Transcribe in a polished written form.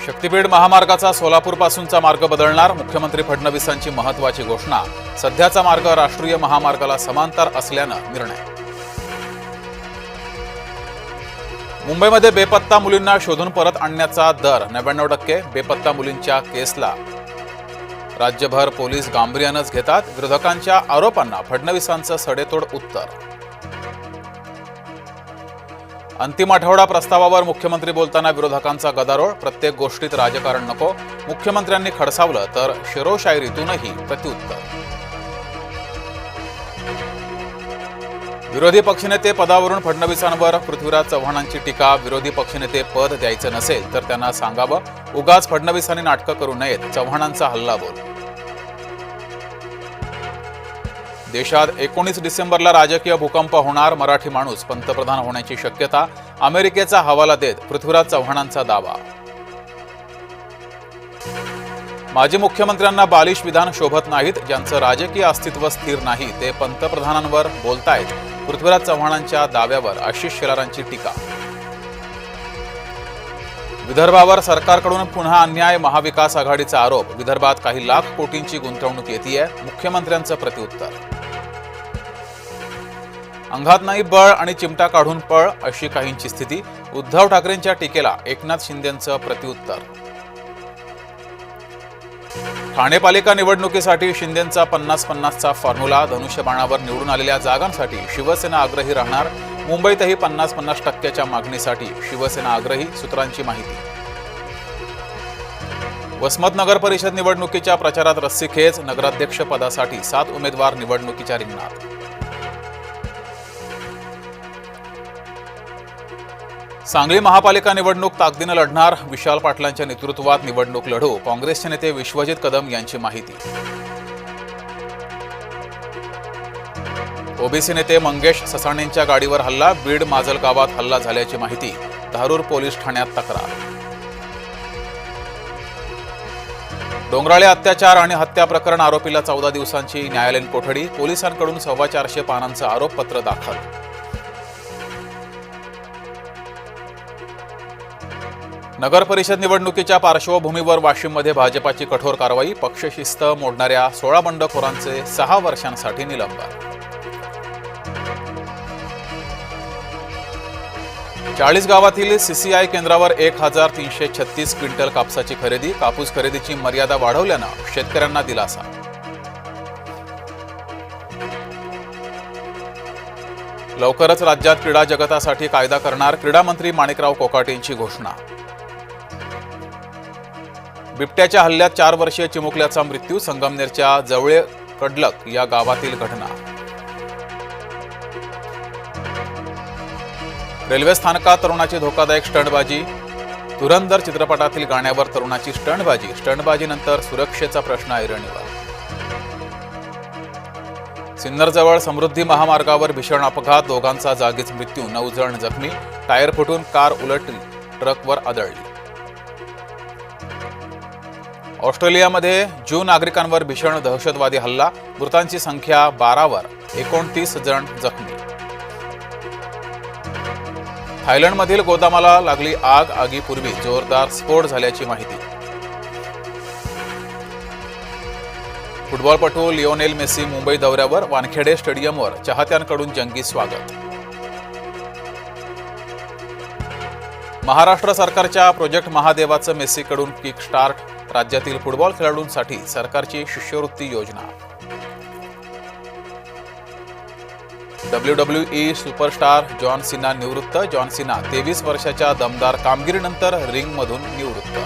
शक्तीपीठ महामार्गाचा सोलापूरपासूनचा मार्ग बदलणार, मुख्यमंत्री फडणवीसांची महत्त्वाची घोषणा. सध्याचा मार्ग राष्ट्रीय महामार्गाला समांतर असल्यानं निर्णय. मुंबईमध्ये बेपत्ता मुलींना शोधून परत आणण्याचा दर 99%. बेपत्ता मुलींच्या केसला राज्यभर पोलीस गांभीर्यानंच घेतात. विरोधकांच्या आरोपांना फडणवीसांचं सडेतोड उत्तर. अंतिम आठवडा प्रस्तावावर मुख्यमंत्री बोलताना विरोधकांचा गदारोळ. प्रत्येक गोष्टीत राजकारण नको, मुख्यमंत्र्यांनी खडसावलं तर शेरोशायरीतूनही प्रत्युत्तर. विरोधी पक्षनेते पदावरून फडणवीसांवर पृथ्वीराज चव्हाणांची टीका. विरोधी पक्षनेते पद द्यायचं नसेल तर त्यांना सांगावं, उगाच फडणवीसांनी नाटकं करू नयेत, चव्हाणांचा हल्लाबोल. देशात 19 डिसेंबरला राजकीय भूकंप होणार, मराठी माणूस पंतप्रधान होण्याची शक्यता. अमेरिकेचा हवाला देत पृथ्वीराज चव्हाणांचा दावा. माजी मुख्यमंत्र्यांना बालिश विधान शोभत नाहीत. ज्यांचं राजकीय अस्तित्व स्थिर नाही ते पंतप्रधानांवर बोलतायत. पृथ्वीराज चव्हाणांच्या दाव्यावर आशिष शेलारांची टीका. विदर्भावर सरकारकडून पुन्हा अन्याय, महाविकास आघाडीचा आरोप. विदर्भात काही लाख कोटींची गुंतवणूक येतेय, मुख्यमंत्र्यांचं प्रत्युत्तर. अंगात नाही बळ आणि चिमटा काढून पळ, अशी काहींची स्थिती. उद्धव ठाकरेंच्या टीकेला एकनाथ शिंदेंचं प्रत्युत्तर. ठाणे पालिका निवडणुकीसाठी शिंदेंचा 50-50चा फॉर्म्युला. धनुष्यबाणावर निवडून आलेल्या जागांसाठी शिवसेना आग्रही राहणार. मुंबईतही 50-50% मागणीसाठी शिवसेना आग्रही, सूत्रांची माहिती. वसमत नगर परिषद निवडणुकीच्या प्रचारात रस्सीखेच. नगराध्यक्ष पदासाठी 7 उमेदवार निवडणुकीच्या रिंगणात. सांगली महापालिका निवडणूक ताकदीनं लढणार. विशाल पाटलांच्या नेतृत्वात निवडणूक लढू, काँग्रेसचे नेते विश्वजित कदम यांची माहिती. ओबीसी नेते मंगेश ससाणेंच्या गाडीवर हल्ला. बीड माजल गावात हल्ला झाल्याची माहिती. धारूर पोलीस ठाण्यात तक्रार. डोंगराळे अत्याचार आणि हत्या प्रकरण आरोपीला 14 दिवसांची न्यायालयीन कोठडी. पोलिसांकडून 450 पानांचं आरोपपत्र दाखल. नगर परिषद निवडणुकीच्या पार्श्वभूमीवर वाशिममध्ये भाजपाची कठोर कारवाई. पक्षशिस्त मोडणाऱ्या 16 बंडखोरांचे 6 वर्षांसाठी निलंबन. 40 गावातील सीसीआय केंद्रावर 1336 क्विंटल कापसाची खरेदी. कापूस खरेदीची मर्यादा वाढवल्यानं शेतकऱ्यांना दिलासा. लवकरच राज्यात क्रीडा जगतासाठी कायदा करणार, क्रीडा मंत्री माणिकराव कोकाटेंची घोषणा. बिबट्याच्या हल्ल्यात 4 वर्षीय चिमुकल्याचा मृत्यू. संगमनेरच्या जवळे कडलक या गावातील घटना. रेल्वे स्थानकात तरुणाची धोकादायक स्टंटबाजी. धुरंधर चित्रपटातील गाण्यावर तरुणाची स्टंटबाजी. स्टंटबाजीनंतर सुरक्षेचा प्रश्न ऐरणीवर. सिन्नरजवळ समृद्धी महामार्गावर भीषण अपघात. दोघांचा जागीच मृत्यू, 9 जण जखमी. टायर फुटून कार उलटली, ट्रकवर आदळली. ऑस्ट्रेलियामध्ये ज्यू नागरिकांवर भीषण दहशतवादी हल्ला. मृतांची संख्या 12वर, 29 जण जखमी. थायलंडमधील गोदामाला लागली आग. आगीपूर्वी जोरदार स्फोट झाल्याची माहिती. फुटबॉलपटू लिओनेल मेसी मुंबई दौऱ्यावर. वानखेडे स्टेडियमवर चाहत्यांकडून जंगी स्वागत. महाराष्ट्र सरकारच्या प्रोजेक्ट महादेवाचं मेसीकडून किक स्टार्ट. राज्यातील फुटबॉल खेळाडूंसाठी सरकारची शिष्यवृत्ती योजना. WWE सुपरस्टार जॉन सिना निवृत्त. जॉन सिना 23 वर्षाच्या दमदार कामगिरीनंतर रिंगमधून निवृत्त.